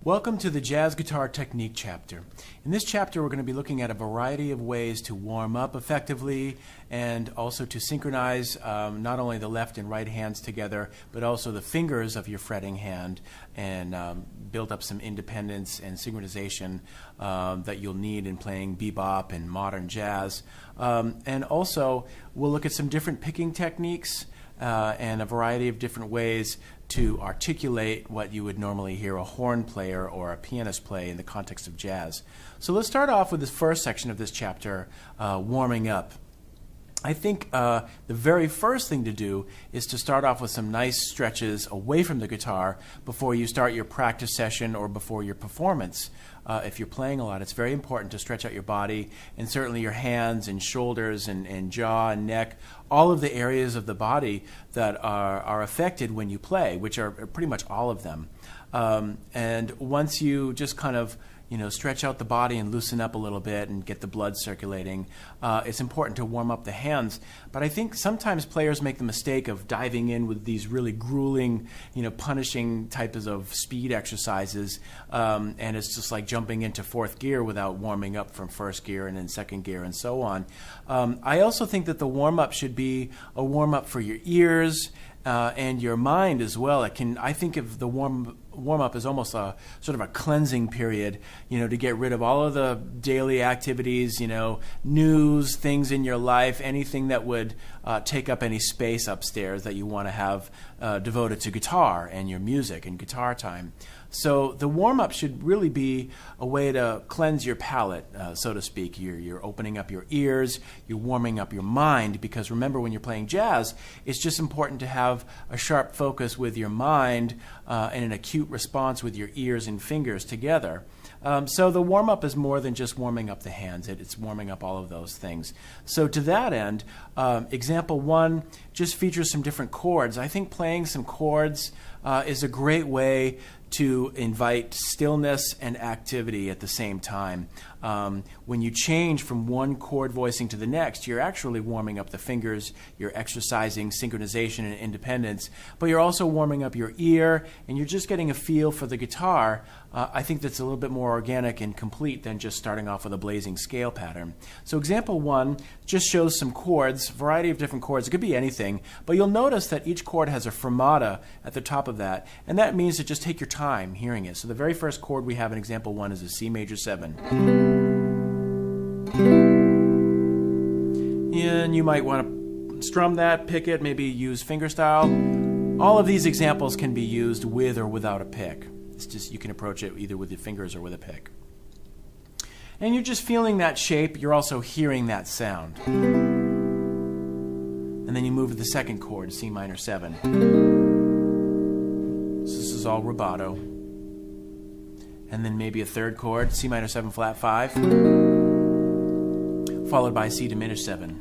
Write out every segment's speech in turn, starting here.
Welcome to the Jazz Guitar Technique chapter. In this chapter, we're going to be looking at a variety of ways to warm up effectively and also to synchronize not only the left and right hands together, but also the fingers of your fretting hand and build up some independence and synchronization that you'll need in playing bebop and modern jazz. And also, we'll look at some different picking techniques and a variety of different ways to articulate what you would normally hear a horn player or a pianist play in the context of jazz. So let's start off with this first section of this chapter, warming up. I think the very first thing to do is to start off with some nice stretches away from the guitar before you start your practice session or before your performance. If you're playing a lot, it's very important to stretch out your body and certainly your hands and shoulders and jaw and neck, all of the areas of the body that are affected when you play, which are pretty much all of them. And once you just kind of stretch out the body and loosen up a little bit and get the blood circulating, it's important to warm up the hands. But I think sometimes players make the mistake of diving in with these really grueling, punishing types of speed exercises, and it's just like jumping into fourth gear without warming up from first gear and then second gear and so on. I also think that the warm-up should be a warm-up for your ears and your mind as well. I think of the warm-up as almost a sort of a cleansing period, to get rid of all of the daily activities, news, things in your life, anything that would take up any space upstairs that you want to have devoted to guitar and your music and guitar time. So the warm-up should really be a way to cleanse your palate, so to speak. You're opening up your ears, you're warming up your mind, because remember, when you're playing jazz, it's just important to have a sharp focus with your mind and an acute response with your ears and fingers together. So the warm-up is more than just warming up the hands. It's warming up all of those things. So to that end, example one just features some different chords. I think playing some chords is a great way to invite stillness and activity at the same time. When you change from one chord voicing to the next, you're actually warming up the fingers, you're exercising synchronization and independence, but you're also warming up your ear, and you're just getting a feel for the guitar. I think that's a little bit more organic and complete than just starting off with a blazing scale pattern. So example one just shows some chords, a variety of different chords. It could be anything, but you'll notice that each chord has a fermata at the top of that, and that means to just take your time hearing it. So the very first chord we have in example one is a C major 7. And you might want to strum that, pick it, maybe use fingerstyle. All of these examples can be used with or without a pick. It's just you can approach it either with your fingers or with a pick. And you're just feeling that shape. You're also hearing that sound. And then you move to the second chord, C minor 7. So this is all rubato. And then maybe a third chord, C minor 7 flat 5, followed by C diminished 7.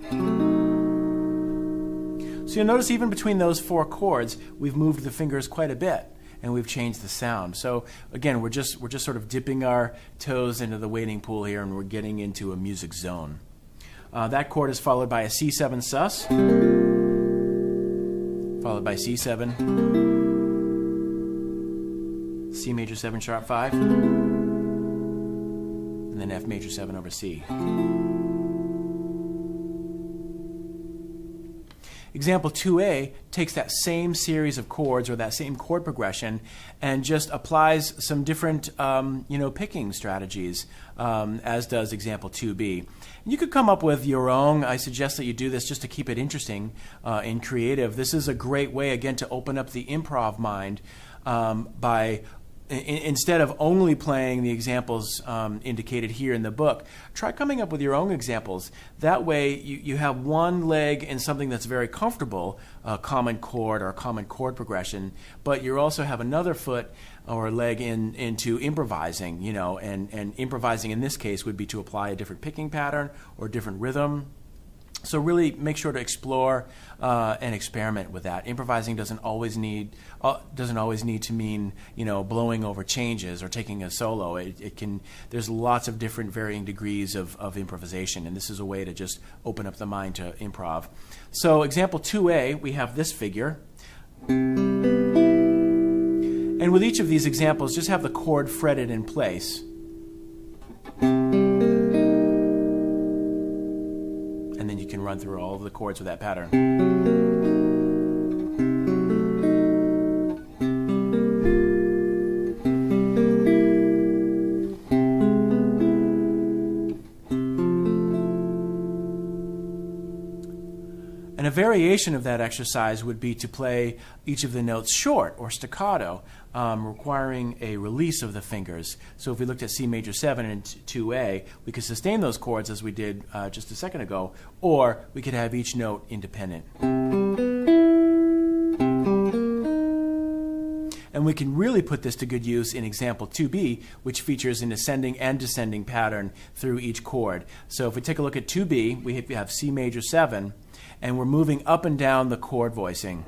So you'll notice even between those four chords, we've moved the fingers quite a bit, and we've changed the sound. So again, we're just sort of dipping our toes into the wading pool here, and we're getting into a music zone. That chord is followed by a C7 sus, followed by C7, C major 7 sharp 5, and then F major 7 over C. Example 2A takes that same series of chords or that same chord progression and just applies some different picking strategies, as does example 2B. You could come up with your own. I suggest that you do this just to keep it interesting and creative. This is a great way, again, to open up the improv mind by instead of only playing the examples indicated here in the book, try coming up with your own examples. That way you have one leg in something that's very comfortable, a common chord or a common chord progression, but you also have another foot or leg into improvising, and improvising in this case would be to apply a different picking pattern or a different rhythm. So really make sure to explore and experiment with that. Improvising doesn't always need to mean blowing over changes or taking a solo. It can. There's lots of different varying degrees of improvisation, and this is a way to just open up the mind to improv. So example 2A, we have this figure. And with each of these examples, just have the chord fretted in place. And then you can run through all of the chords with that pattern. And a variation of that exercise would be to play each of the notes short or staccato, requiring a release of the fingers. So if we looked at C major 7 and 2A, we could sustain those chords as we did just a second ago, or we could have each note independent. And we can really put this to good use in example 2B, which features an ascending and descending pattern through each chord. So if we take a look at 2B, we have C major 7, and we're moving up and down the chord voicing.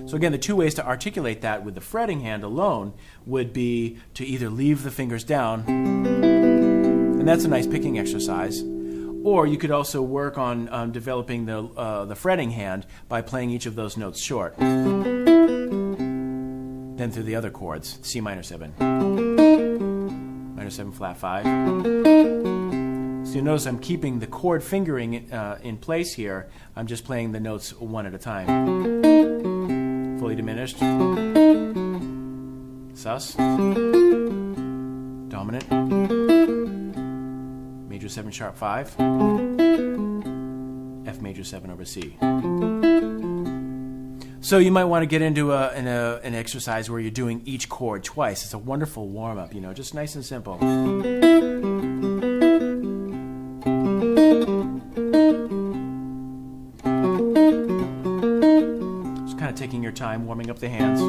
So again, the two ways to articulate that with the fretting hand alone would be to either leave the fingers down, and that's a nice picking exercise, or you could also work on developing the fretting hand by playing each of those notes short. Then through the other chords, C minor 7, minor 7 flat 5. So you notice I'm keeping the chord fingering in place here. I'm just playing the notes one at a time. Fully diminished. Sus. Dominant. Major 7 sharp 5. F major 7 over C. So you might want to get into an exercise where you're doing each chord twice. It's a wonderful warm-up, just nice and simple. Just kind of taking your time, warming up the hands.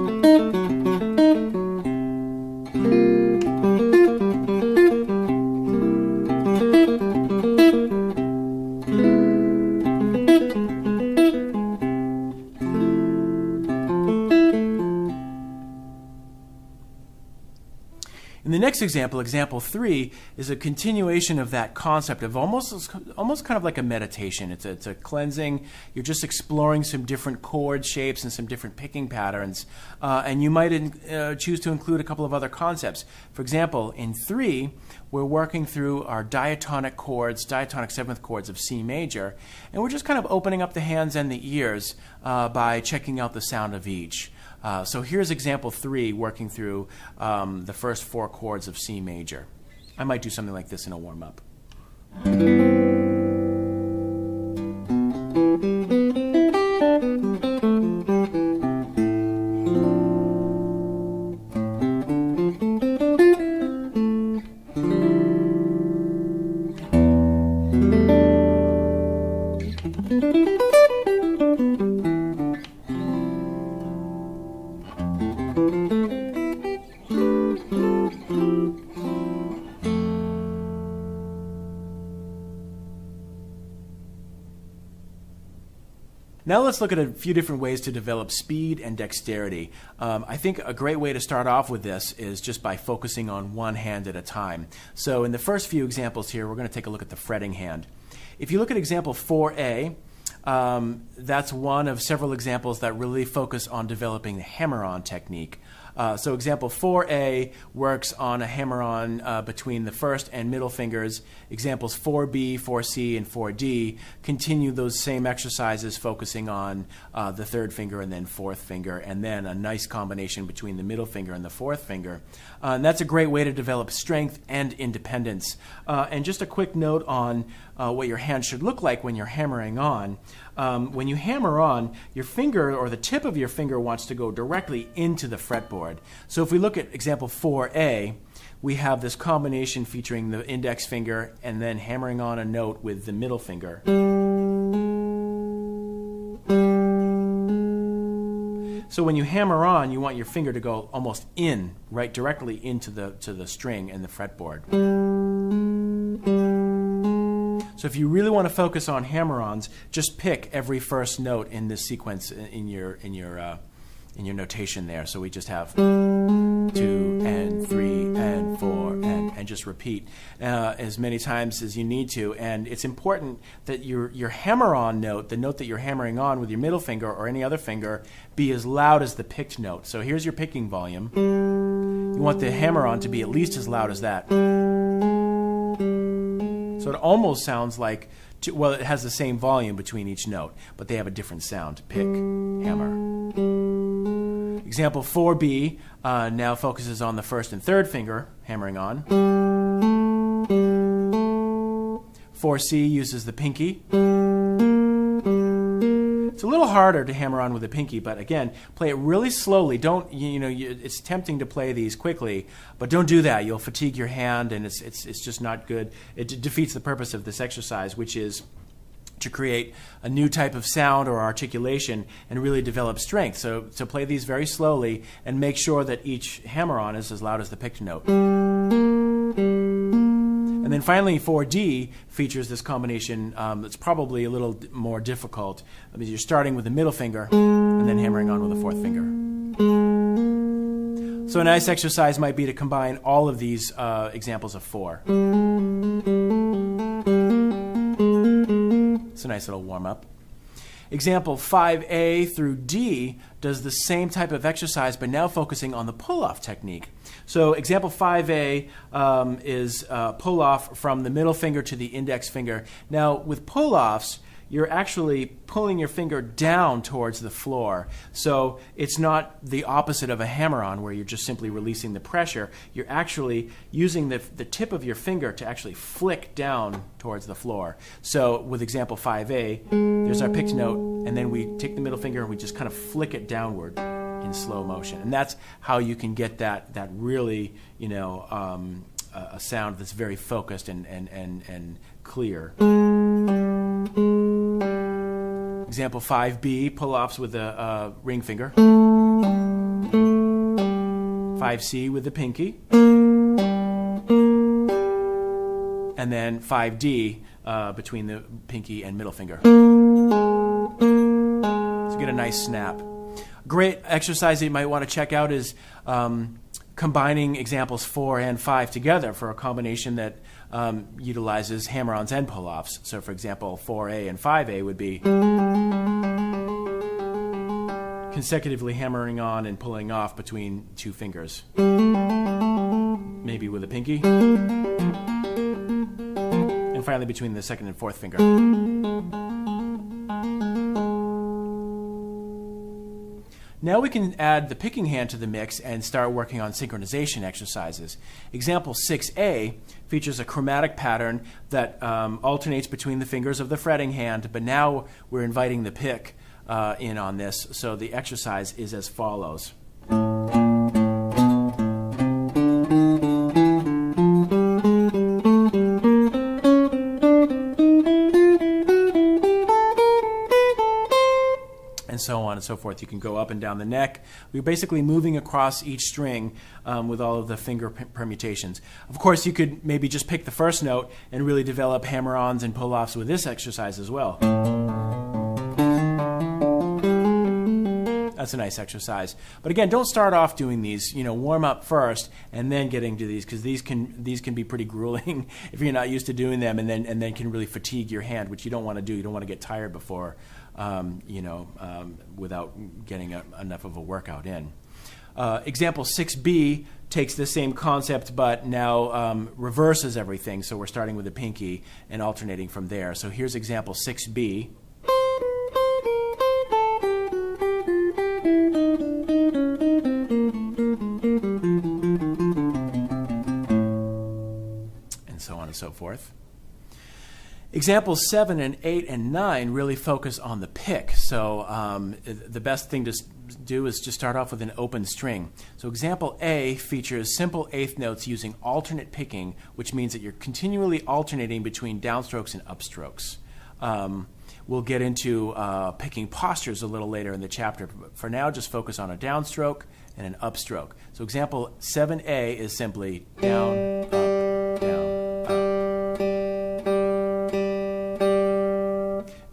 In the next example, example 3, is a continuation of that concept of almost kind of like a meditation. It's a cleansing. You're just exploring some different chord shapes and some different picking patterns. And you might choose to include a couple of other concepts. For example, in 3, we're working through our diatonic chords, diatonic 7th chords of C major, and we're just kind of opening up the hands and the ears by checking out the sound of each. So here's example 3, working through the first 4 chords of C major. I might do something like this in a warm-up. Now let's look at a few different ways to develop speed and dexterity. I think a great way to start off with this is just by focusing on one hand at a time. So in the first few examples here, we're going to take a look at the fretting hand. If you look at example 4A, that's one of several examples that really focus on developing the hammer-on technique. So example 4A works on a hammer-on between the first and middle fingers. Examples 4B, 4C, and 4D continue those same exercises, focusing on the third finger and then fourth finger, and then a nice combination between the middle finger and the fourth finger. And that's a great way to develop strength and independence. And just a quick note on what your hand should look like when you're hammering on. When you hammer on, your finger, or the tip of your finger, wants to go directly into the fretboard. So if we look at example 4A, we have this combination featuring the index finger and then hammering on a note with the middle finger. So when you hammer on, you want your finger to go almost in, right directly into the string and the fretboard. So if you really want to focus on hammer-ons, just pick every first note in this sequence in your notation there. So we just have 2 and 3 and 4 and just repeat as many times as you need to. And it's important that your hammer-on note, the note that you're hammering on with your middle finger or any other finger, be as loud as the picked note. So here's your picking volume. You want the hammer-on to be at least as loud as that. So it almost sounds like, well, it has the same volume between each note, but they have a different sound. Pick, hammer. Example 4B now focuses on the first and third finger, hammering on. 4C uses the pinky. It's a little harder to hammer on with the pinky, but again, play it really slowly. Don't, it's tempting to play these quickly, but don't do that. You'll fatigue your hand, and it's just not good. It defeats the purpose of this exercise, which is to create a new type of sound or articulation and really develop strength. So play these very slowly and make sure that each hammer-on is as loud as the picked note. And then finally, 4D features this combination that's probably a little more difficult. I mean, you're starting with the middle finger and then hammering on with the fourth finger. So a nice exercise might be to combine all of these examples of 4. It's a nice little warm-up. Example 5A through D does the same type of exercise, but now focusing on the pull-off technique. So example 5A is pull-off from the middle finger to the index finger. Now, with pull-offs, you're actually pulling your finger down towards the floor. So it's not the opposite of a hammer-on where you're just simply releasing the pressure. You're actually using the tip of your finger to actually flick down towards the floor. So with example 5A, there's our picked note, and then we take the middle finger and we just kind of flick it downward in slow motion. And that's how you can get that really, a sound that's very focused and clear. Example 5B, pull-offs with the ring finger. 5C with the pinky. And then 5D between the pinky and middle finger. So get a nice snap. Great exercise that you might want to check out is combining examples 4 and 5 together for a combination that utilizes hammer-ons and pull-offs. So for example, 4A and 5A would be consecutively hammering on and pulling off between 2 fingers. Maybe with a pinky. And finally between the second and fourth finger. Now we can add the picking hand to the mix and start working on synchronization exercises. Example 6A features a chromatic pattern that alternates between the fingers of the fretting hand, but now we're inviting the pick in on this, so the exercise is as follows. So on and so forth. You can go up and down the neck. We're basically moving across each string with all of the finger permutations. Of course, you could maybe just pick the first note and really develop hammer-ons and pull-offs with this exercise as well. That's a nice exercise. But again, don't start off doing these. Warm up first and then getting to these, because these can be pretty grueling if you're not used to doing them, and then can really fatigue your hand, which you don't want to do. You don't want to get tired before without getting enough of a workout in. Example 6b takes the same concept but now reverses everything. So we're starting with the pinky and alternating from there. So here's example 6b. And so on and so forth. Examples 7 and 8 and 9 really focus on the pick. So the best thing to do is just start off with an open string. So example A features simple eighth notes using alternate picking, which means that you're continually alternating between downstrokes and upstrokes. We'll get into picking postures a little later in the chapter. But for now, just focus on a downstroke and an upstroke. So example 7A is simply down, up, down, up.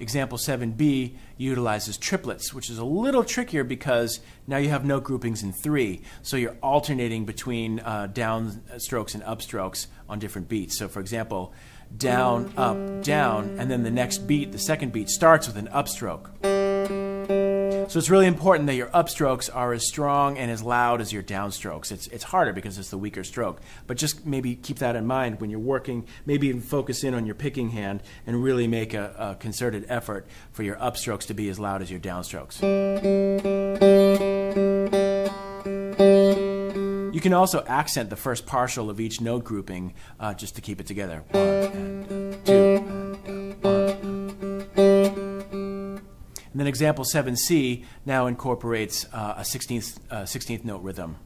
Example 7b utilizes triplets, which is a little trickier because now you have note groupings in 3. So you're alternating between downstrokes and upstrokes on different beats. So for example, down, up, down, and then the next beat, the second beat, starts with an upstroke. So it's really important that your upstrokes are as strong and as loud as your downstrokes. It's harder because it's the weaker stroke. But just maybe keep that in mind when you're working. Maybe even focus in on your picking hand and really make a concerted effort for your upstrokes to be as loud as your downstrokes. You can also accent the first partial of each note grouping just to keep it together. 1 and 2 and 1. And then example 7C now incorporates a 16th note rhythm.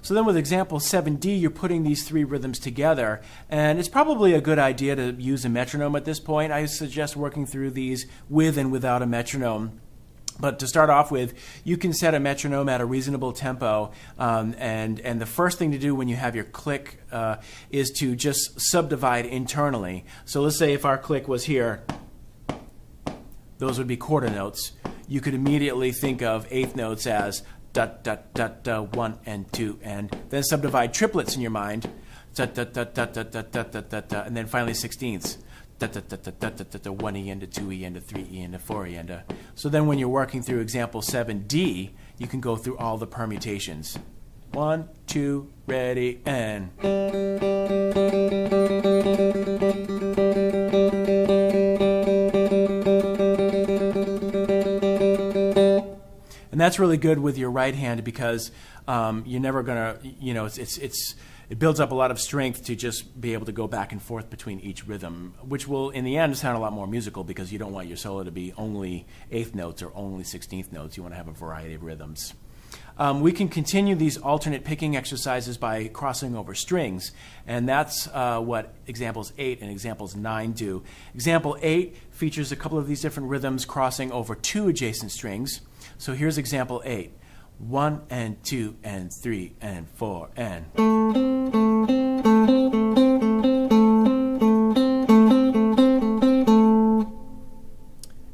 So then with example 7D, you're putting these 3 rhythms together, and it's probably a good idea to use a metronome at this point. I suggest working through these with and without a metronome. But to start off with, you can set a metronome at a reasonable tempo, and the first thing to do when you have your click is to just subdivide internally. So let's say if our click was here, those would be quarter notes. You could immediately think of eighth notes as da da da da 1 and 2, and then subdivide triplets in your mind, da da da da da da da da da, and then finally sixteenths. 1E into 2E into 3E into 4E into. So then when you're working through example 7D, you can go through all the permutations. 1, 2, ready, and. And that's really good with your right hand because you're never going to, it builds up a lot of strength to just be able to go back and forth between each rhythm, which will, in the end, sound a lot more musical because you don't want your solo to be only eighth notes or only 16th notes. You want to have a variety of rhythms. We can continue these alternate picking exercises by crossing over strings, and that's what examples 8 and examples 9 do. Example 8 features a couple of these different rhythms crossing over 2 adjacent strings. So here's example 8. 1 and 2 and 3 and 4 and.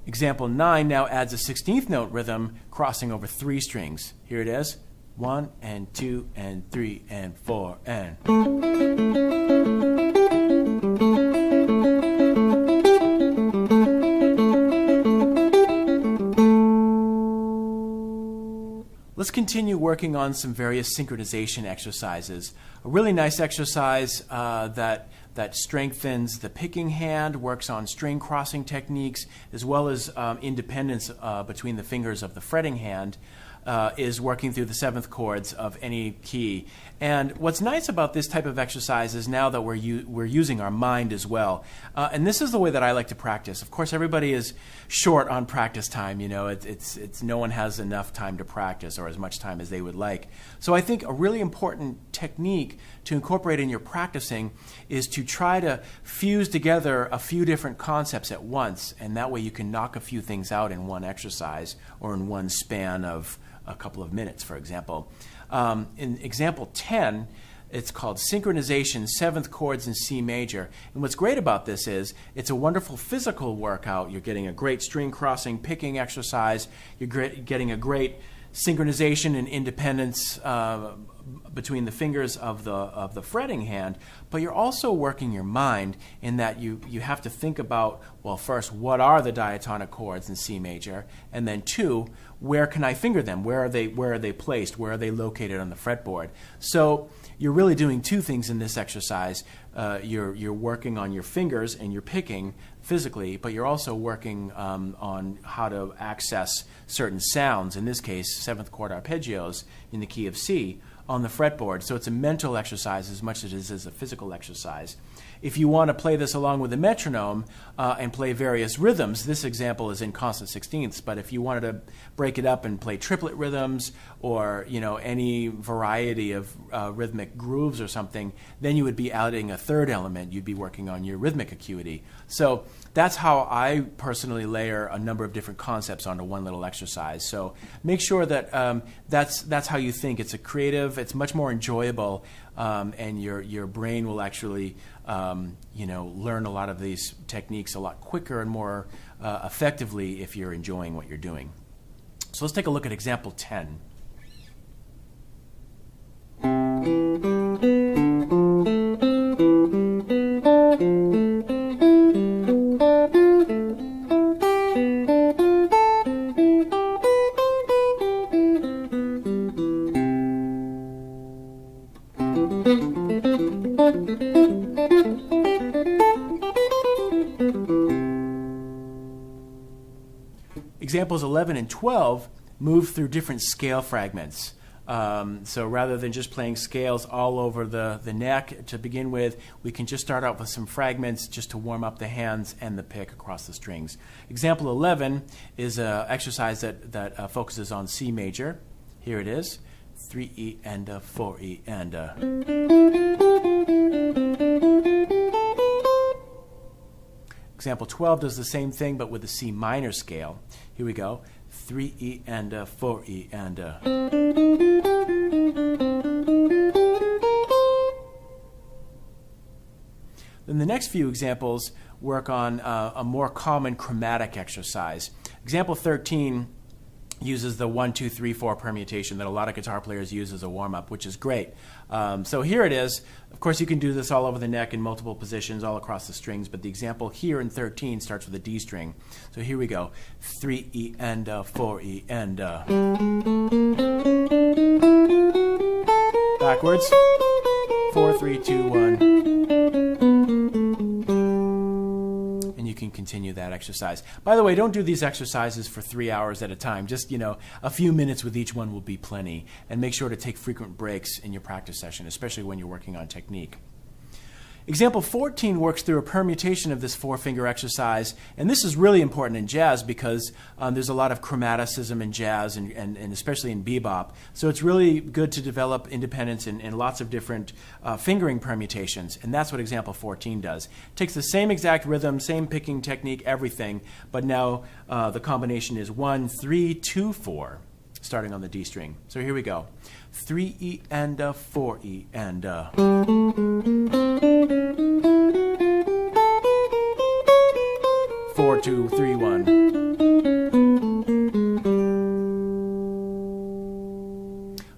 Example 9 now adds a 16th note rhythm crossing over 3 strings. Here it is. 1 and 2 and 3 and 4 and. Let's continue working on some various synchronization exercises. A really nice exercise that strengthens the picking hand, works on string crossing techniques, as well as independence between the fingers of the fretting hand, is working through the 7th chords of any key. And what's nice about this type of exercise is now that we're using our mind as well. And this is the way that I like to practice. Of course, everybody is short on practice time. You know, it's no one has enough time to practice or as much time as they would like. So I think a really important technique to incorporate in your practicing is to try to fuse together a few different concepts at once, and that way you can knock a few things out in one exercise or in one span of a couple of minutes, for example. In example 10, it's called Synchronization, 7th chords in C major. And what's great about this is it's a wonderful physical workout. You're getting a great string crossing picking exercise. You're getting a great synchronization and independence between the fingers of the fretting hand, but you're also working your mind in that you have to think about, well, first, what are the diatonic chords in C major, and then two, where can I finger them? Where are they placed? Where are they located on the fretboard? So you're really doing two things in this exercise. You're working on your fingers and you're picking physically, but you're also working on how to access certain sounds, in this case, seventh chord arpeggios in the key of C, on the fretboard. So it's a mental exercise as much as it is a physical exercise. If you want to play this along with a metronome and play various rhythms, this example is in constant sixteenths, but if you wanted to break it up and play triplet rhythms or any variety of rhythmic grooves or something, then you would be adding a third element. You'd be working on your rhythmic acuity. So that's how I personally layer a number of different concepts onto one little exercise. So make sure that that's how you think. It's a creative, it's much more enjoyable, and your brain will actually learn a lot of these techniques a lot quicker and more effectively if you're enjoying what you're doing. So let's take a look at example 10. Examples 11 and 12 move through different scale fragments. So rather than just playing scales all over the neck to begin with, we can just start out with some fragments just to warm up the hands and the pick across the strings. Example 11 is an exercise that focuses on C major. Here it is, 3E and a 4E and a. Example 12 does the same thing but with the C minor scale. Here we go, 3E and a 4E and a. Then the next few examples work on a more common chromatic exercise. Example 13 uses the 1, 2, 3, 4 permutation that a lot of guitar players use as a warm-up, which is great. So here it is. Of course, you can do this all over the neck in multiple positions all across the strings, but the example here in 13 starts with a D string. So here we go, 3E and a, 4E and a. Backwards, 4, 3, 2, 1. You can continue that exercise. By the way, don't do these exercises for 3 hours at a time. Just, a few minutes with each one will be plenty. And make sure to take frequent breaks in your practice session, especially when you're working on technique. Example 14 works through a permutation of this four-finger exercise, and this is really important in jazz because there's a lot of chromaticism in jazz and especially in bebop. So it's really good to develop independence in lots of different fingering permutations, and that's what example 14 does. It takes the same exact rhythm, same picking technique, everything, but now the combination is 1, 3, 2, 4, starting on the D string. So here we go. 3E and a, 4E and a. 4, 2, 3, 1.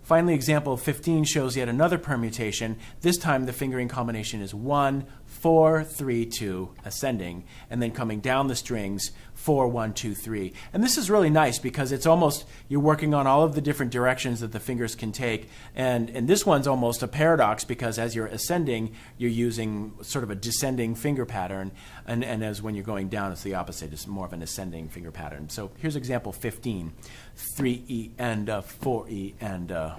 Finally, example 15 shows yet another permutation. This time the fingering combination is 1, 4, 3, 2, ascending, and then coming down the strings, 4, 1, 2, 3. And this is really nice because it's almost, you're working on all of the different directions that the fingers can take. And this one's almost a paradox because as you're ascending, you're using sort of a descending finger pattern. And as when you're going down, it's the opposite. It's more of an ascending finger pattern. So here's example 15. 3E and a, 4E and a.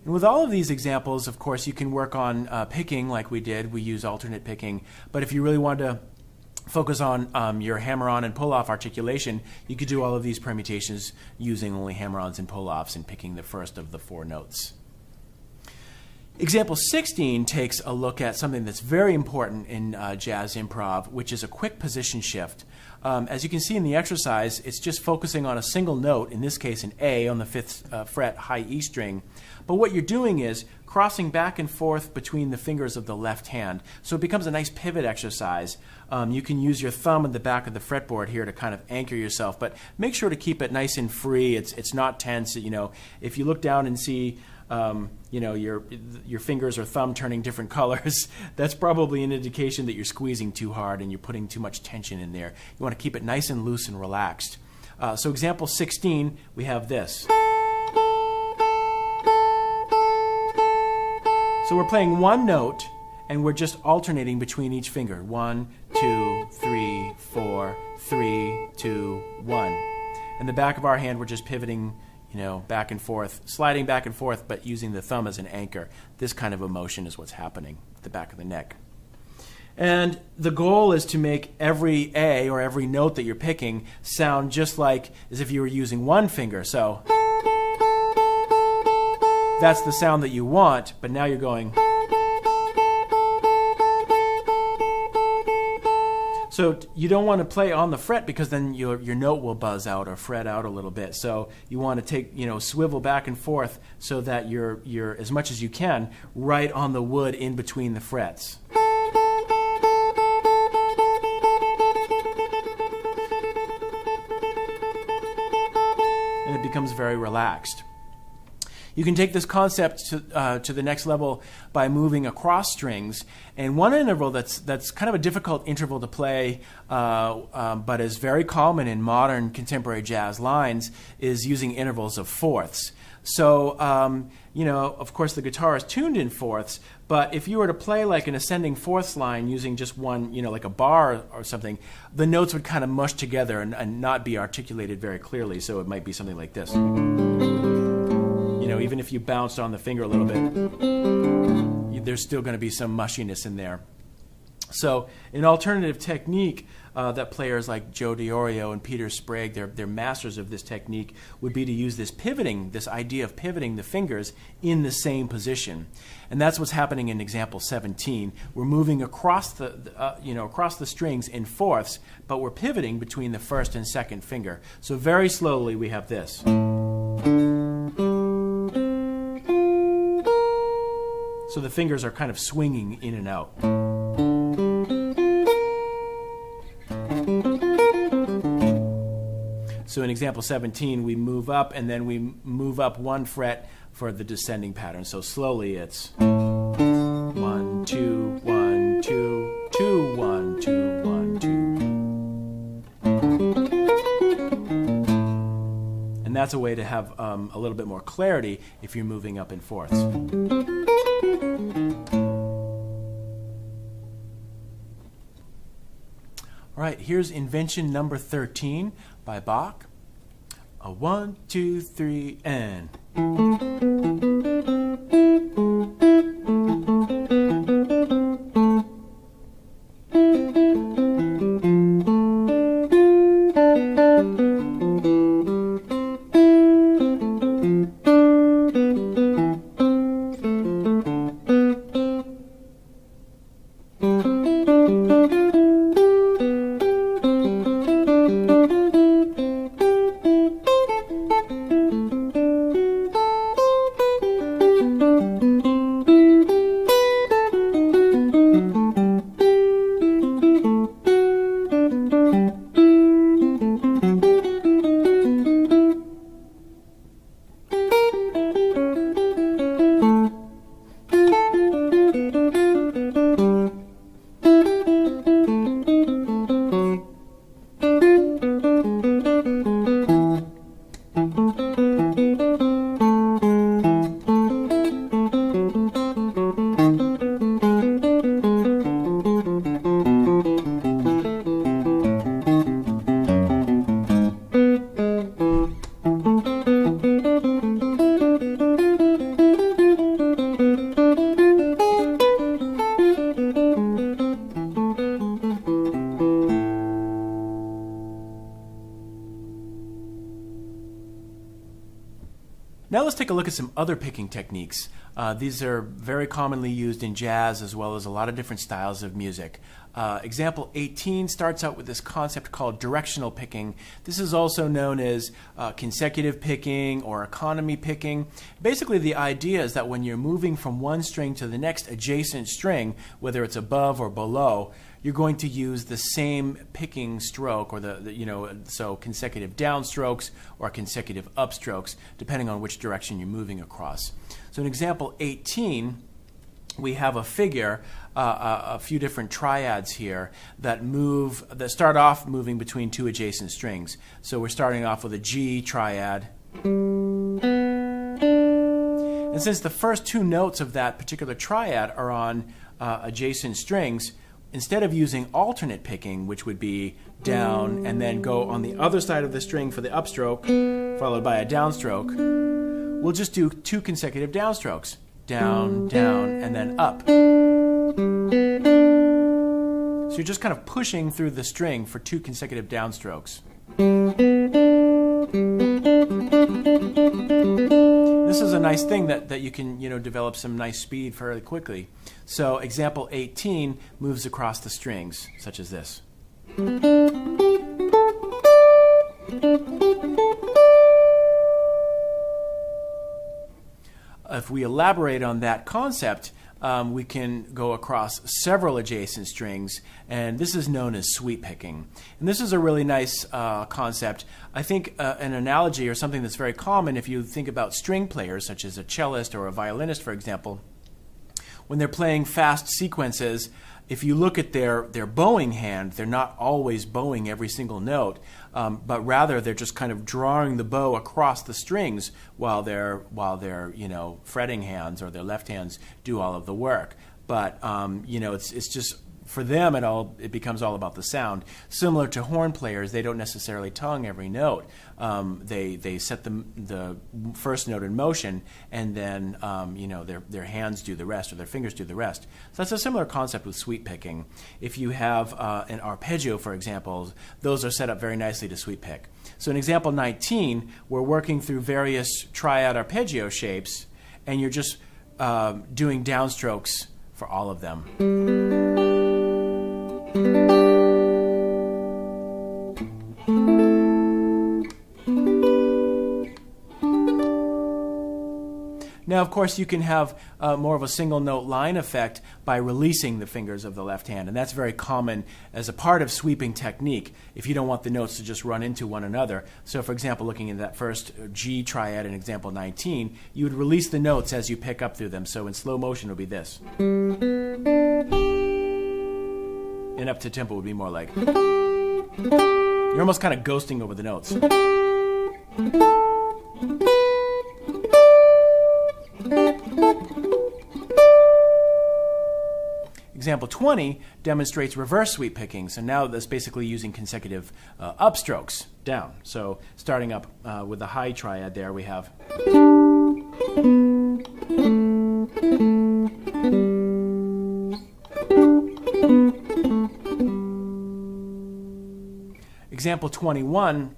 With all of these examples, of course, you can work on picking like we did. We use alternate picking. But if you really want to focus on your hammer-on and pull-off articulation, you could do all of these permutations using only hammer-ons and pull-offs and picking the first of the 4 notes. Example 16 takes a look at something that's very important in jazz improv, which is a quick position shift. As you can see in the exercise, it's just focusing on a single note, in this case an A on the 5th fret high E string. But what you're doing is crossing back and forth between the fingers of the left hand. So it becomes a nice pivot exercise. You can use your thumb at the back of the fretboard here to kind of anchor yourself, but make sure to keep it nice and free. It's not tense. You know, if you look down and see you know, your fingers or thumb turning different colors, that's probably an indication that you're squeezing too hard and you're putting too much tension in there. You want to keep it nice and loose and relaxed. So example 16, we have this. So we're playing one note and we're just alternating between each finger. 1, 2, 3, 4, 3, 2, 1. And the back of our hand, we're just pivoting, you know, back and forth, sliding back and forth, but using the thumb as an anchor. This kind of emotion is what's happening at the back of the neck. And the goal is to make every A or every note that you're picking sound just like as if you were using one finger. So that's the sound that you want, but now you're going. So you don't want to play on the fret because then your note will buzz out or fret out a little bit. So you want to take, you know, swivel back and forth so that you're as much as you can right on the wood in between the frets. And it becomes very relaxed. You can take this concept to the next level by moving across strings. And one interval that's kind of a difficult interval to play, but is very common in modern contemporary jazz lines, is using intervals of fourths. So, you know, of course the guitar is tuned in fourths, but if you were to play like an ascending fourths line using just one, you know, like a bar or something, the notes would kind of mush together and not be articulated very clearly. So it might be something like this. You know, even if you bounced on the finger a little bit, there's still going to be some mushiness in there. So an alternative technique that players like Joe Diorio and Peter Sprague, they're masters of this technique, would be to use this pivoting, this idea of pivoting the fingers in the same position. And that's what's happening in example 17. We're moving across across the strings in fourths, but we're pivoting between the first and second finger. So very slowly we have this. So the fingers are kind of swinging in and out. So in example 17, we move up and then we move up one fret for the descending pattern. So slowly it's 1, 2, 1, 2, 2, 1, 2, 1, 2. And that's a way to have a little bit more clarity if you're moving up in fourths. All right, here's invention number 13 by Bach. 1, 2, 3, and. Now let's take a look at some other picking techniques. These are very commonly used in jazz as well as a lot of different styles of music. Example 18 starts out with this concept called directional picking. This is also known as consecutive picking or economy picking. Basically, the idea is that when you're moving from one string to the next adjacent string, whether it's above or below, you're going to use the same picking stroke, or so consecutive downstrokes or consecutive upstrokes, depending on which direction you're moving across. So in example 18, we have a figure, a few different triads here that start off moving between two adjacent strings. So we're starting off with a G triad. And since the first two notes of that particular triad are on adjacent strings, instead of using alternate picking, which would be down and then go on the other side of the string for the upstroke, followed by a downstroke, we'll just do two consecutive downstrokes. Down, down, and then up. So you're just kind of pushing through the string for two consecutive downstrokes. This is a nice thing that you can develop some nice speed fairly quickly. So example 18 moves across the strings, such as this. If we elaborate on that concept, we can go across several adjacent strings, and this is known as sweep picking. And this is a really nice concept. I think an analogy or something that's very common if you think about string players, such as a cellist or a violinist, for example, when they're playing fast sequences, if you look at their bowing hand, they're not always bowing every single note, but rather they're just kind of drawing the bow across the strings while their fretting hands or their left hands do all of the work. But it's just, for them it becomes all about the sound. Similar to horn players, they don't necessarily tongue every note. They set the first note in motion, and then their hands do the rest, or their fingers do the rest. So that's a similar concept with sweep picking. If you have an arpeggio, for example, those are set up very nicely to sweep pick. So in example 19, we're working through various triad arpeggio shapes, and you're just doing downstrokes for all of them. Now, of course, you can have more of a single note line effect by releasing the fingers of the left hand, and that's very common as a part of sweeping technique if you don't want the notes to just run into one another. So, for example, looking at that first G triad in example 19, you would release the notes as you pick up through them. So in slow motion, it would be this. And up to tempo would be more like. You're almost kind of ghosting over the notes. Example 20 demonstrates reverse sweep picking. So now that's basically using consecutive upstrokes down. So starting up with the high triad there, we have. Example 21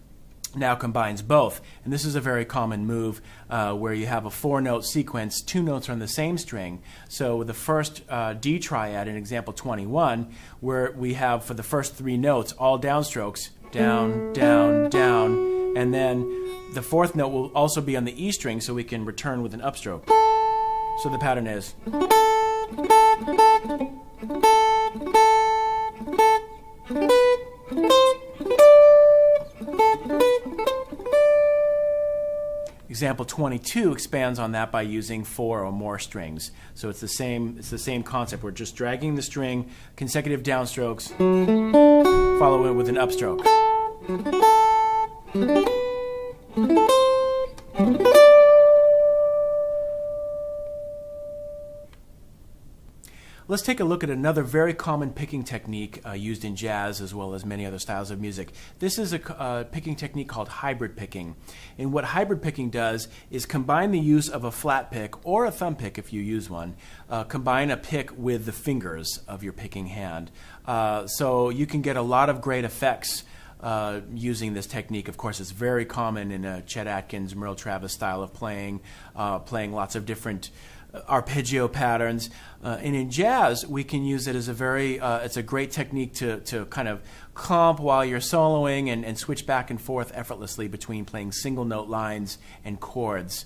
now combines both, and this is a very common move where you have a four-note sequence, two notes are on the same string. So with the first D triad in example 21, where we have for the first three notes all downstrokes, down, down, down, and then the fourth note will also be on the E string, so we can return with an upstroke. So the pattern is. Example 22 expands on that by using four or more strings. So it's the same concept. We're just dragging the string, consecutive downstrokes, follow it with an upstroke. Let's take a look at another very common picking technique used in jazz as well as many other styles of music. This is a picking technique called hybrid picking. And what hybrid picking does is combine the use of a flat pick or a thumb pick if you use one. Combine a pick with the fingers of your picking hand. So you can get a lot of great effects using this technique. Of course, it's very common in a Chet Atkins, Merle Travis style of playing, playing lots of different arpeggio patterns. And in jazz, we can use it as a very, it's a great technique to kind of comp while you're soloing and switch back and forth effortlessly between playing single note lines and chords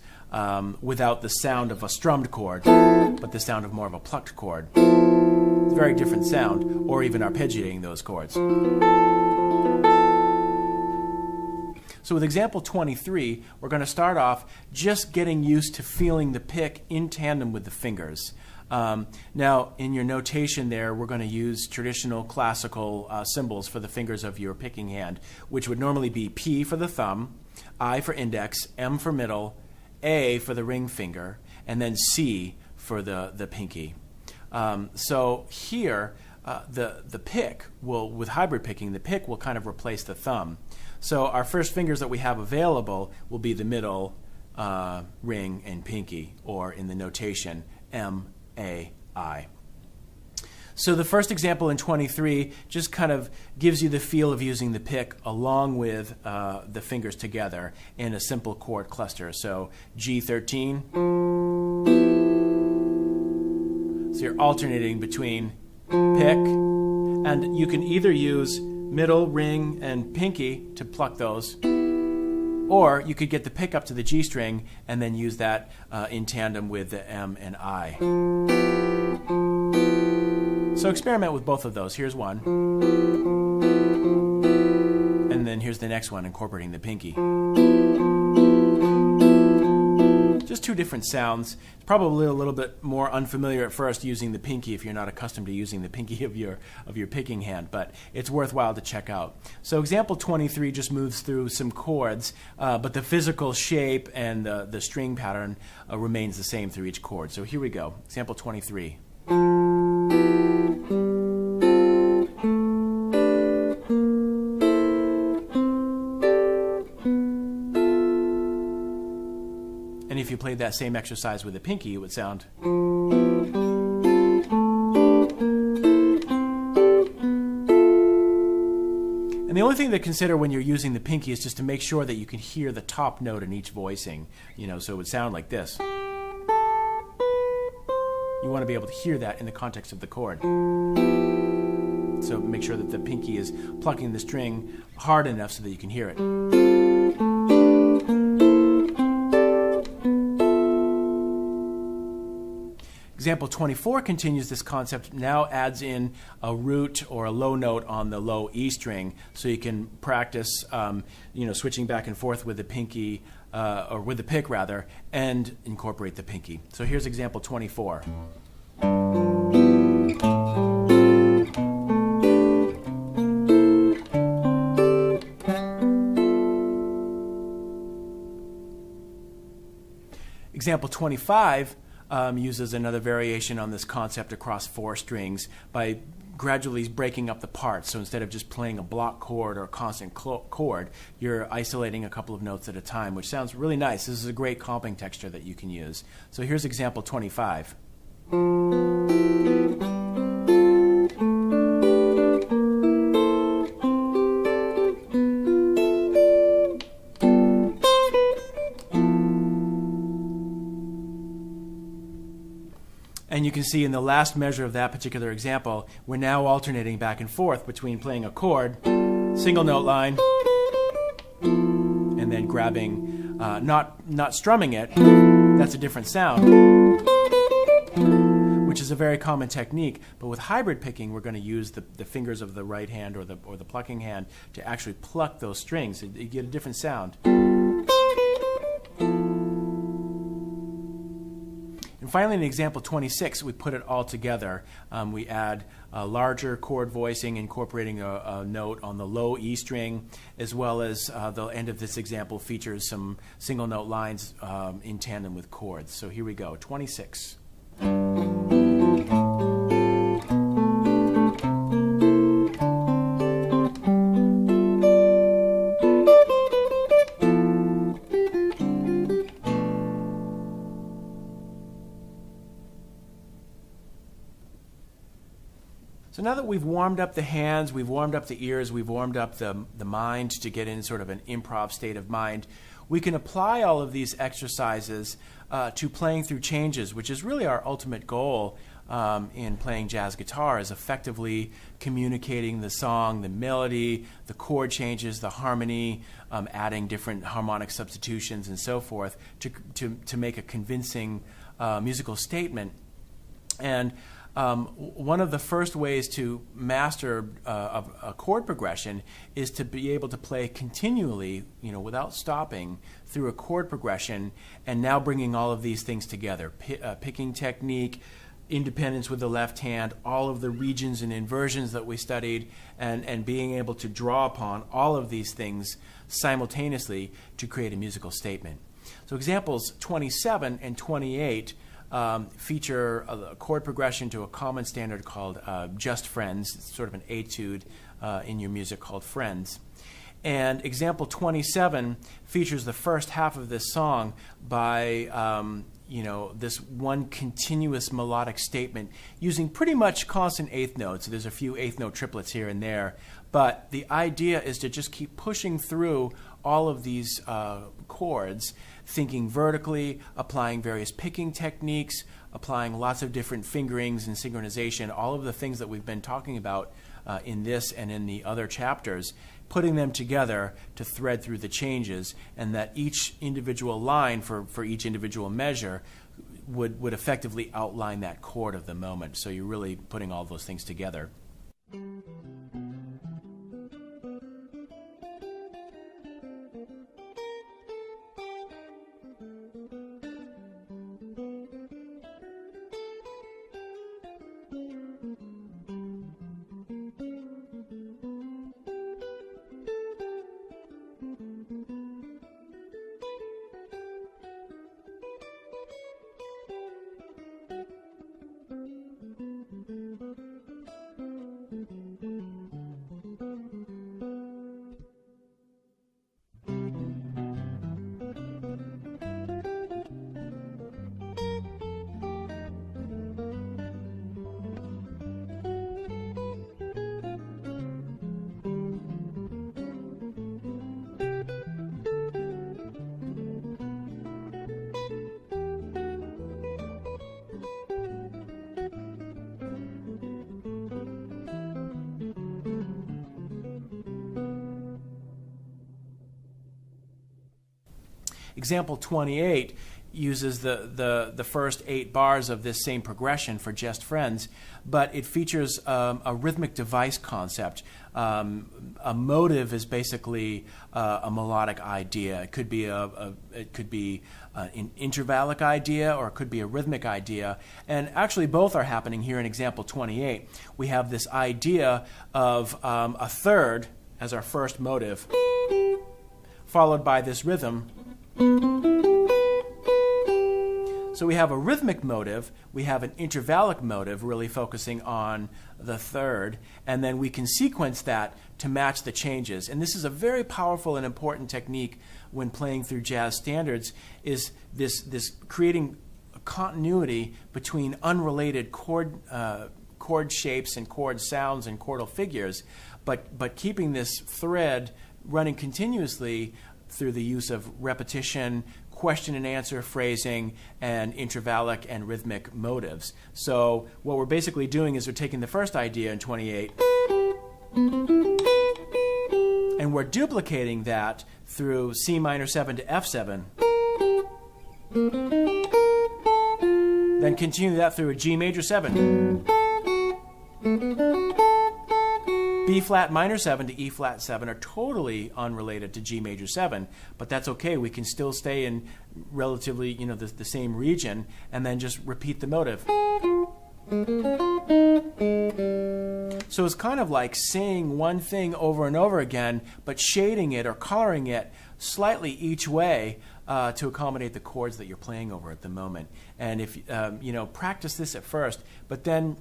without the sound of a strummed chord, but the sound of more of a plucked chord. It's a very different sound, or even arpeggiating those chords. So with example 23, we're going to start off just getting used to feeling the pick in tandem with the fingers. Now, in your notation there, we're going to use traditional classical symbols for the fingers of your picking hand, which would normally be P for the thumb, I for index, M for middle, A for the ring finger, and then C for the pinky. So here, the pick will, with hybrid picking, the pick will kind of replace the thumb. So our first fingers that we have available will be the middle, ring, and pinky, or in the notation, M, A, I. So the first example in 23 just kind of gives you the feel of using the pick along with the fingers together in a simple chord cluster. So G13. So you're alternating between pick, and you can either use middle, ring, and pinky to pluck those, or you could get the pick up to the G string and then use that in tandem with the M and I. So experiment with both of those. Here's one, and then here's the next one, incorporating the pinky. Just two different sounds. It's probably a little bit more unfamiliar at first using the pinky if you're not accustomed to using the pinky of your picking hand, but it's worthwhile to check out. So example 23 just moves through some chords, but the physical shape and the string pattern remains the same through each chord. So here we go. Example 23. And if you played that same exercise with the pinky, it would sound. And the only thing to consider when you're using the pinky is just to make sure that you can hear the top note in each voicing. So it would sound like this. You want to be able to hear that in the context of the chord. So make sure that the pinky is plucking the string hard enough so that you can hear it. Example 24 continues this concept, now adds in a root or a low note on the low E string, so you can practice switching back and forth with the pinky, or with the pick rather, and incorporate the pinky. So here's example 24. Example 25 uses another variation on this concept across 4 strings by gradually breaking up the parts. So instead of just playing a block chord or a constant chord, you're isolating a couple of notes at a time, which sounds really nice. This is a great comping texture that you can use. So here's example 25. And you can see in the last measure of that particular example, we're now alternating back and forth between playing a chord, single note line, and then grabbing, not strumming it. That's a different sound, which is a very common technique. But with hybrid picking, we're going to use the fingers of the right hand or the plucking hand to actually pluck those strings. You get a different sound. And finally, in example 26, we put it all together. We add a larger chord voicing, incorporating a note on the low E string, as well as the end of this example features some single note lines in tandem with chords. So here we go, 26. So So now that we've warmed up the hands, we've warmed up the ears, we've warmed up the mind to get in sort of an improv state of mind, we can apply all of these exercises to playing through changes, which is really our ultimate goal in playing jazz guitar, is effectively communicating the song, the melody, the chord changes, the harmony, adding different harmonic substitutions and so forth to make a convincing musical statement. And one of the first ways to master a chord progression is to be able to play continually, without stopping through a chord progression, and now bringing all of these things together. Picking technique, independence with the left hand, all of the regions and inversions that we studied, and being able to draw upon all of these things simultaneously to create a musical statement. So examples 27 and 28 feature a chord progression to a common standard called Just Friends. It's sort of an etude in your music called Friends. And example 27 features the first half of this song by this one continuous melodic statement using pretty much constant eighth notes. So there's a few eighth note triplets here and there, but the idea is to just keep pushing through all of these chords, thinking vertically, applying various picking techniques, applying lots of different fingerings and synchronization, all of the things that we've been talking about in this and in the other chapters, putting them together to thread through the changes, and that each individual line for each individual measure would effectively outline that chord of the moment. So you're really putting all those things together. Example 28 uses the first 8 bars of this same progression for Just Friends, but it features a rhythmic device concept. A motive is basically a melodic idea. It could be an intervallic idea, or it could be a rhythmic idea. And actually both are happening here in example 28. We have this idea of a third as our first motive, followed by this rhythm. So we have a rhythmic motive, we have an intervallic motive really focusing on the third, and then we can sequence that to match the changes. And this is a very powerful and important technique when playing through jazz standards, is this creating a continuity between unrelated chord shapes and chord sounds and chordal figures, but keeping this thread running continuously through the use of repetition, question and answer phrasing, and intervallic and rhythmic motives. So what we're basically doing is we're taking the first idea in 28 and we're duplicating that through C minor 7 to F7, then continue that through a G major 7, B flat minor 7 to E flat 7 are totally unrelated to G major 7, but that's okay. We can still stay in relatively, the same region, and then just repeat the motive. So it's kind of like saying one thing over and over again, but shading it or coloring it slightly each way to accommodate the chords that you're playing over at the moment. And if practice this at first, but then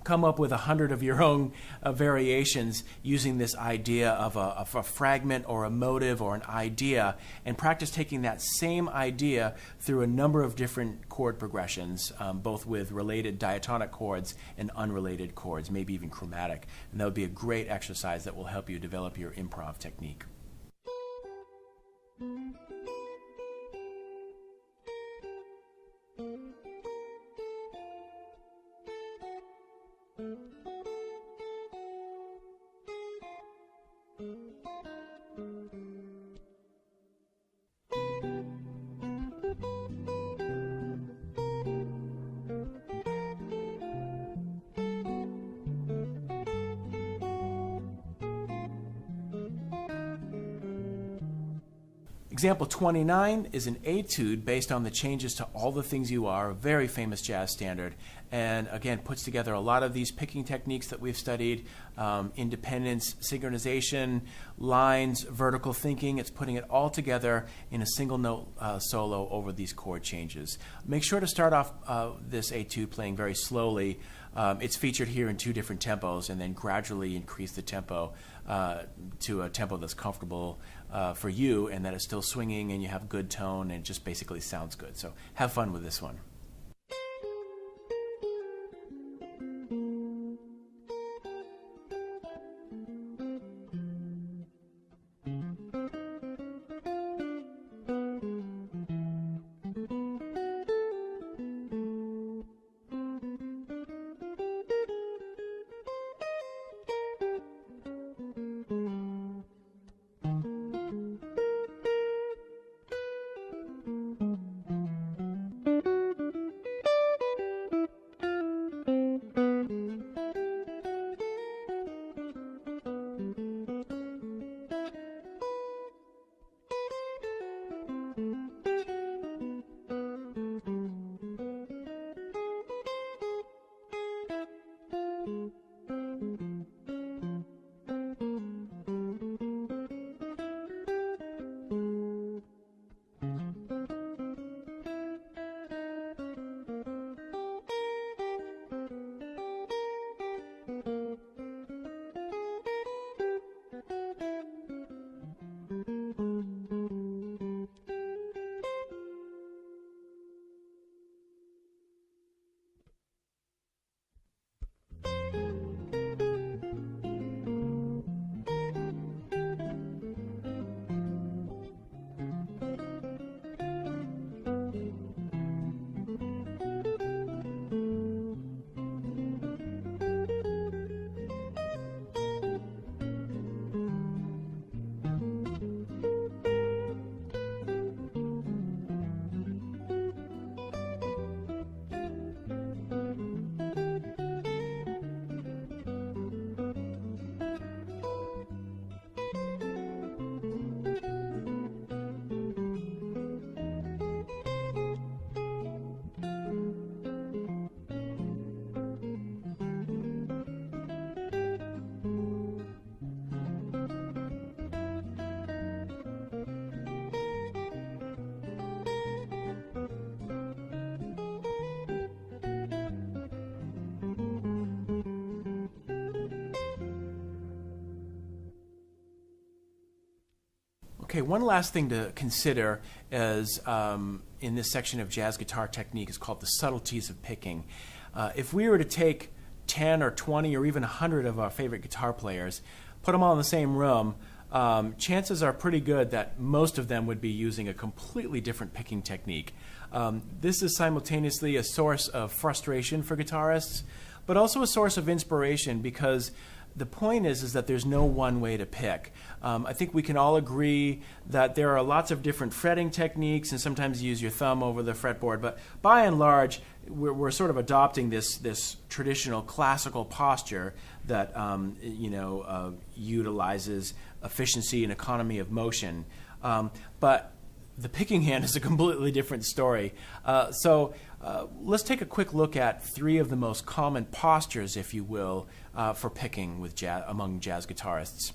come up with 100 of your own variations using this idea of a fragment or a motive or an idea, and practice taking that same idea through a number of different chord progressions, both with related diatonic chords and unrelated chords, maybe even chromatic. And that would be a great exercise that will help you develop your improv technique. Example 29 is an etude based on the changes to All the Things You Are, a very famous jazz standard, and again puts together a lot of these picking techniques that we've studied, independence, synchronization, lines, vertical thinking. It's putting it all together in a single note solo over these chord changes. Make sure to start off this etude playing very slowly. It's featured here in 2 different tempos, and then gradually increase the tempo to a tempo that's comfortable for you, and that is still swinging and you have good tone and just basically sounds good. So have fun with this one. Okay, one last thing to consider is in this section of jazz guitar technique is called the subtleties of picking. If we were to take 10 or 20 or even 100 of our favorite guitar players, put them all in the same room, chances are pretty good that most of them would be using a completely different picking technique. This is simultaneously a source of frustration for guitarists, but also a source of inspiration, because the point is that there's no one way to pick. I think we can all agree that there are lots of different fretting techniques, and sometimes you use your thumb over the fretboard, but by and large, we're sort of adopting this traditional classical posture that utilizes efficiency and economy of motion. But the picking hand is a completely different story. So let's take a quick look at 3 of the most common postures, if you will, for picking with among jazz guitarists.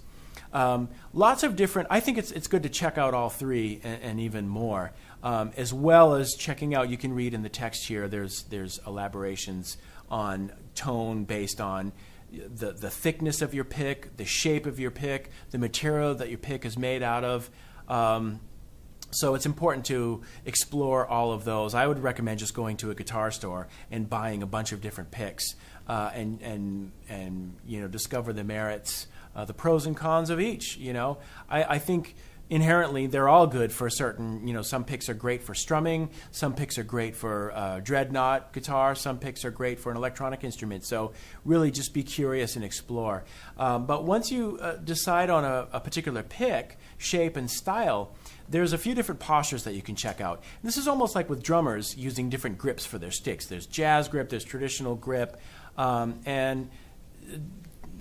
Lots of different. I think it's good to check out all 3 and even more, as well as checking out. You can read in the text here. There's elaborations on tone based on the thickness of your pick, the shape of your pick, the material that your pick is made out of. So it's important to explore all of those. I would recommend just going to a guitar store and buying a bunch of different picks and discover the merits, the pros and cons of each. I think inherently they're all good for certain. Some picks are great for strumming, some picks are great for dreadnought guitar, some picks are great for an electronic instrument. So really just be curious and explore. But once you decide on a particular pick, shape, and style, there's a few different postures that you can check out. And this is almost like with drummers using different grips for their sticks. There's jazz grip, there's traditional grip, and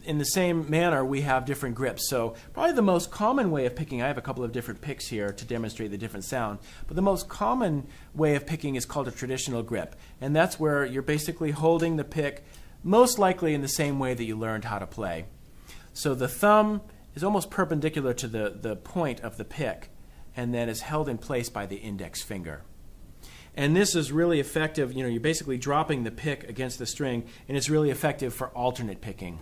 in the same manner, we have different grips. So probably the most common way of picking, I have a couple of different picks here to demonstrate the different sound, but the most common way of picking is called a traditional grip. And that's where you're basically holding the pick most likely in the same way that you learned how to play. So the thumb is almost perpendicular to the point of the pick, and then is held in place by the index finger. And this is really effective. You're basically dropping the pick against the string, and it's really effective for alternate picking.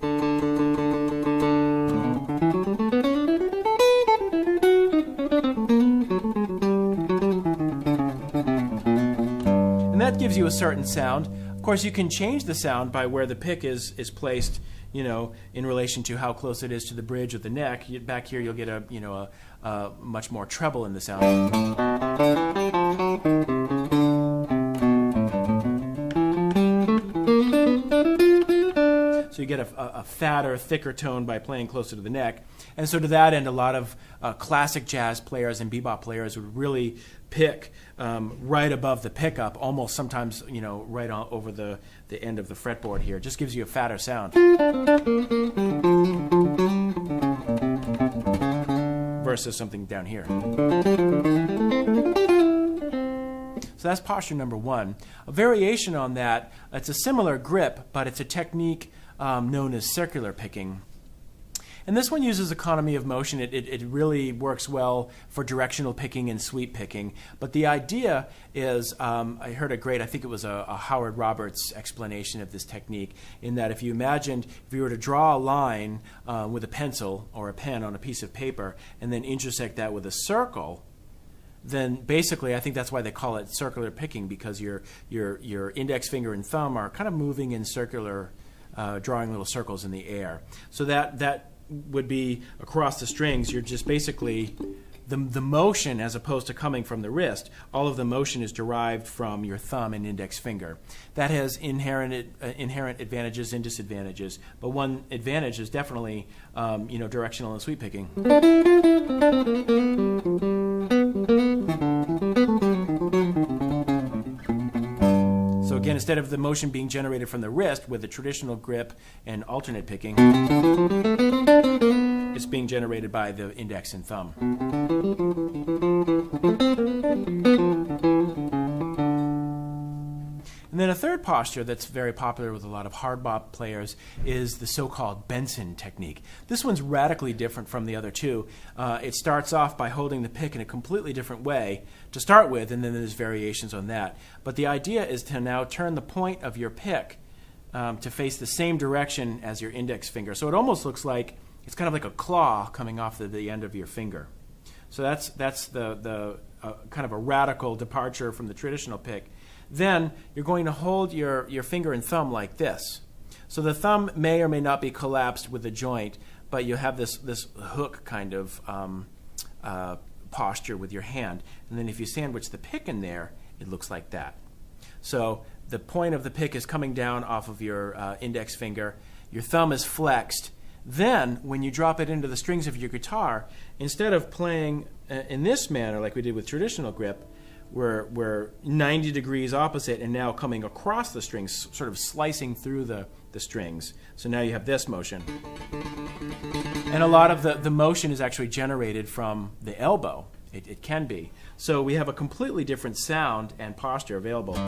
And that gives you a certain sound. Of course, you can change the sound by where the pick is placed, in relation to how close it is to the bridge or the neck. Back here, you'll get a much more treble in the sound. So you get a fatter, thicker tone by playing closer to the neck. And so to that end, a lot of classic jazz players and bebop players would really pick right above the pickup, almost sometimes right over the end of the fretboard here. It just gives you a fatter sound. Versus something down here. So that's posture number one. A variation on that, it's a similar grip, but it's a technique known as circular picking. And this one uses economy of motion. It really works well for directional picking and sweep picking. But the idea is, I heard I think it was a Howard Roberts explanation of this technique, in that if you were to draw a line with a pencil or a pen on a piece of paper and then intersect that with a circle, then basically I think that's why they call it circular picking, because your index finger and thumb are kind of moving in circular, drawing little circles in the air. So that would be across the strings. You're just basically the motion, as opposed to coming from the wrist, all of the motion is derived from your thumb and index finger. That has inherent advantages and disadvantages, but one advantage is definitely directional and sweep picking. So again, instead of the motion being generated from the wrist with the traditional grip and alternate picking, it's being generated by the index and thumb. And then a third posture that's very popular with a lot of hard bop players is the so-called Benson technique. This one's radically different from the other two. It starts off by holding the pick in a completely different way to start with, and then there's variations on that. But the idea is to now turn the point of your pick to face the same direction as your index finger. So it almost looks like it's kind of like a claw coming off the end of your finger. So that's the kind of a radical departure from the traditional pick. Then you're going to hold your finger and thumb like this. So the thumb may or may not be collapsed with the joint, but you have this hook kind of posture with your hand. And then if you sandwich the pick in there, it looks like that. So the point of the pick is coming down off of your index finger. Your thumb is flexed. Then, when you drop it into the strings of your guitar, instead of playing in this manner like we did with traditional grip, we're 90 degrees opposite and now coming across the strings, sort of slicing through the strings. So now you have this motion. And a lot of the motion is actually generated from the elbow. It can be. So we have a completely different sound and posture available.